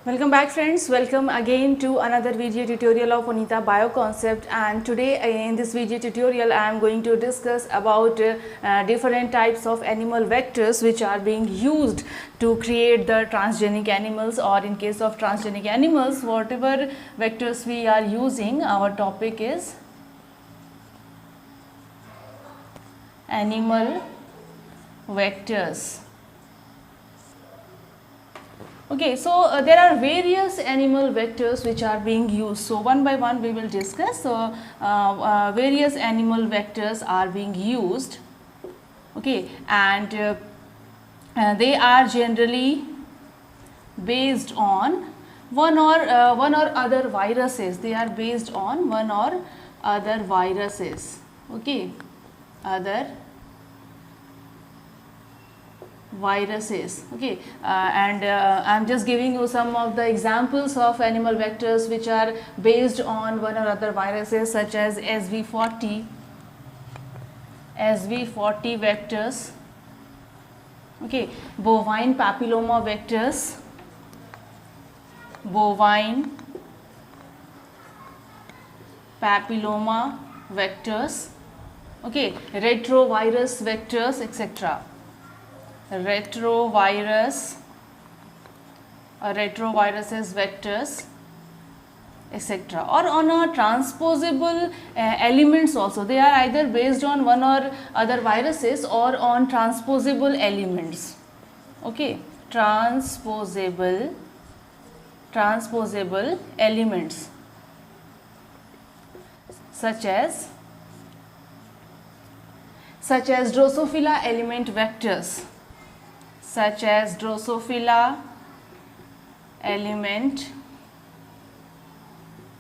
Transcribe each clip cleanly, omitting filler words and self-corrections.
Welcome back friends, welcome again to another video tutorial of Punita Bioconcept, and today in this video tutorial I am going to discuss about different types of animal vectors which are being used to create the transgenic animals, or in case of transgenic animals whatever vectors we are using. Our topic is animal vectors. Okay, so there are various animal vectors which are being used. So one by one we will discuss. So various animal vectors are being used. Okay, and they are generally based on one or other viruses. They are based on one or other viruses. Okay, other viruses. Okay, and I am just giving you some of the examples of animal vectors which are based on one or other viruses, such as SV40 vectors. Okay, bovine papilloma vectors, bovine papilloma vectors. Okay, retrovirus vectors, etc. Retroviruses vectors, etc. Or on a transposable elements also. They are either based on one or other viruses or on transposable elements. Okay, transposable elements, such as Drosophila element vectors. Such as Drosophila element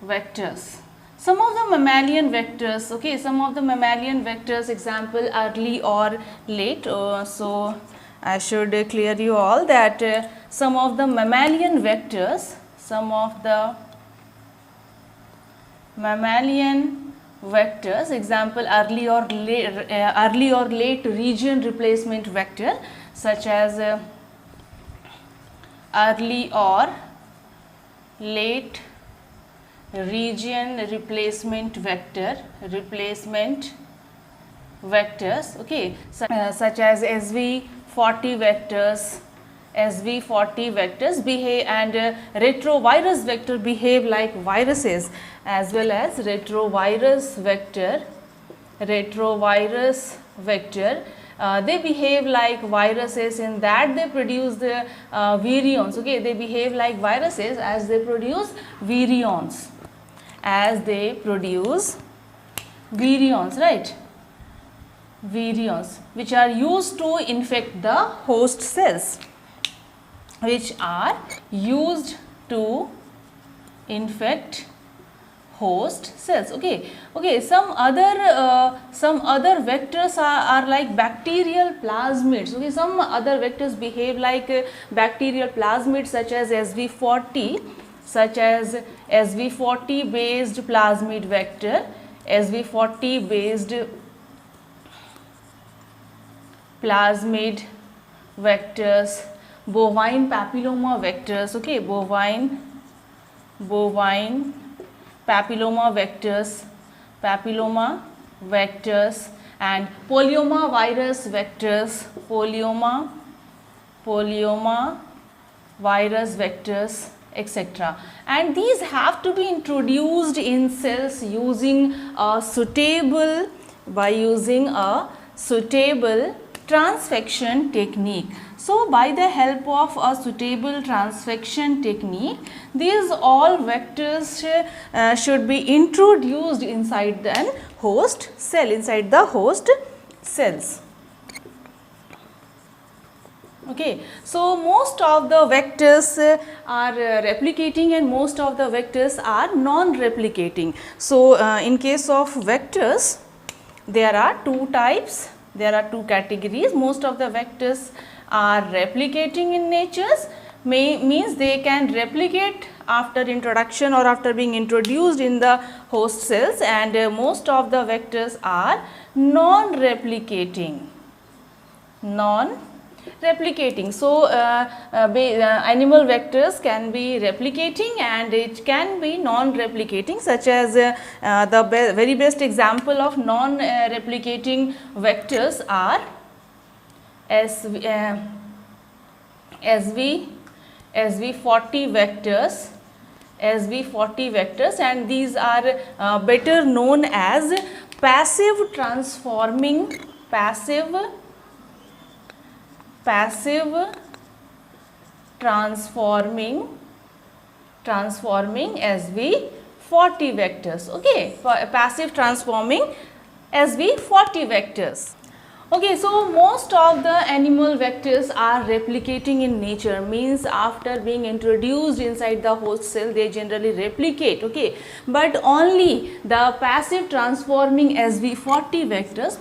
vectors. Some of the mammalian vectors, okay, some of the mammalian vectors, example early or late. So I should clear you all that some of the mammalian vectors, example early or late region replacement vector, such as early or late region replacement vectors, okay, such as SV40 vectors behave, and retrovirus vector behave like viruses, as well as retrovirus vector they behave like viruses in that they produce the virions. Okay, they behave like viruses as they produce virions, right? Virions, which are used to infect the host cells, Okay, some other vectors are like bacterial plasmids. Okay, some other vectors behave like bacterial plasmids, such as SV40 based plasmid vector, SV40 based plasmid vectors, bovine papilloma vectors. Okay, bovine papilloma vectors, and polyomavirus vectors, polyomavirus vectors, etc. And these have to be introduced in cells using a suitable transfection technique. So by the help of a suitable transfection technique, these all vectors should be introduced inside the host cells. Okay, so most of the vectors are replicating and most of the vectors are non-replicating. So in case of vectors, there are two types. There are two categories. Most of the vectors are replicating in natures, means they can replicate after introduction or after being introduced in the host cells, and most of the vectors are non-replicating. replicating. So animal vectors can be replicating and it can be non-replicating, such as the very best example of non-replicating vectors are SV40 vectors, and these are better known as passive transforming SV40 vectors. Okay, for passive transforming SV40 vectors. Okay, so most of the animal vectors are replicating in nature, means after being introduced inside the host cell they generally replicate, okay, but only the passive transforming SV40 vectors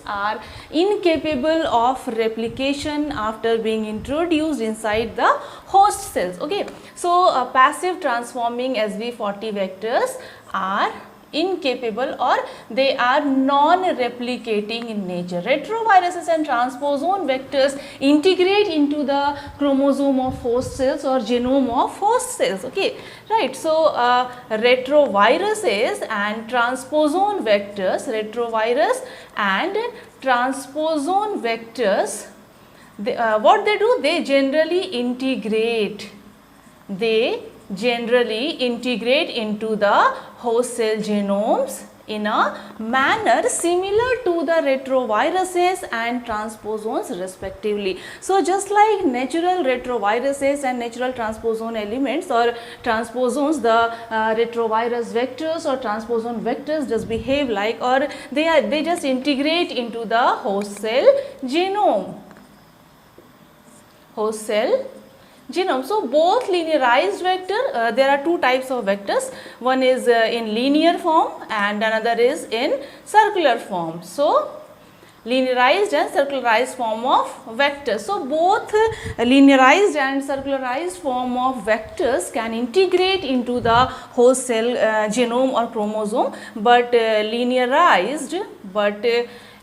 are incapable of replication after being introduced inside the host cells. Okay, so passive transforming SV40 vectors are incapable or they are non-replicating in nature. Retroviruses and transposon vectors integrate into the chromosome of host cells or genome of host cells. Okay, right. So retroviruses and transposon vectors, what they do? They generally integrate into the host cell genomes in a manner similar to the retroviruses and transposons respectively. So just like natural retroviruses and natural transposon elements or transposons, the retrovirus vectors or transposon vectors just behave like, or they just integrate into the host cell genome. So both linearized vector, there are two types of vectors, one is in linear form and another is in circular form. So linearized and circularized form of vectors. So both linearized and circularized form of vectors can integrate into the host cell genome or chromosome, but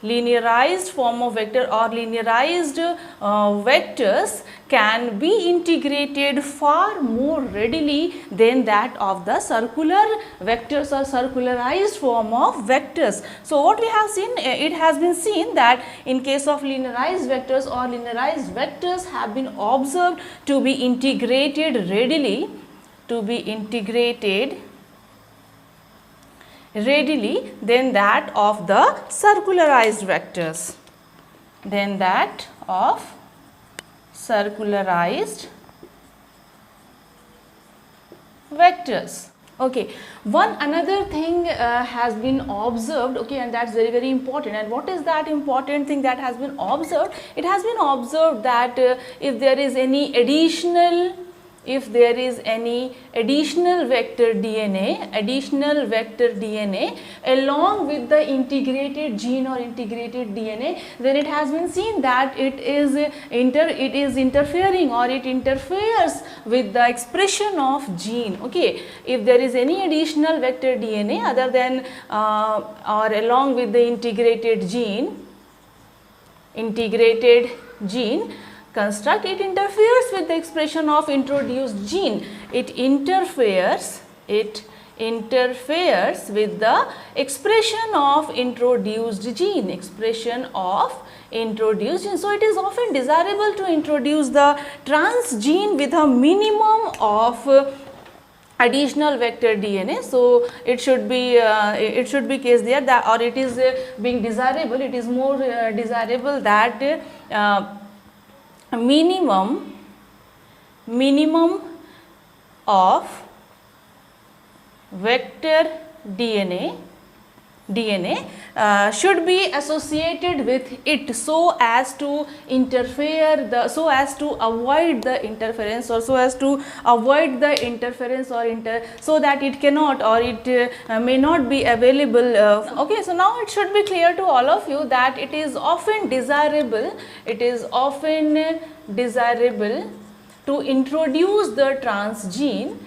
linearized form of vector or linearized vectors can be integrated far more readily than that of the circular vectors or circularized form of vectors. So what we have seen, it has been seen that in case of linearized vectors or linearized vectors have been observed to be integrated readily, than that of the circularized vectors, Okay, one another thing has been observed, okay, and that's very, very important. And what is that important thing that has been observed? It has been observed that if there is any additional vector DNA along with the integrated gene or integrated DNA, then it has been seen that it is interfering or it interferes with the expression of gene. Okay, if there is any additional vector DNA other than or along with the integrated construct, it interferes with the expression of introduced gene. It interferes with the expression of introduced gene. So it is often desirable to introduce the transgene with a minimum of additional vector DNA. So it should be case there that, or it is being desirable, it is more desirable that minimum of vector DNA should be associated with it so as to avoid the interference or so that it cannot or it may not be available. Okay, so now it should be clear to all of you that it is often desirable to introduce the transgene,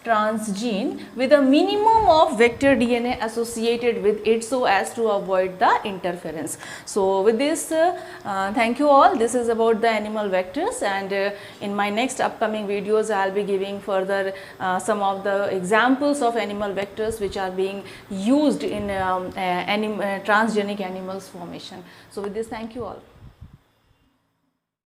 transgene with a minimum of vector DNA associated with it so as to avoid the interference. So with this, thank you all. This is about the animal vectors, and in my next upcoming videos I will be giving further some of the examples of animal vectors which are being used in transgenic animals formation. So with this, thank you all.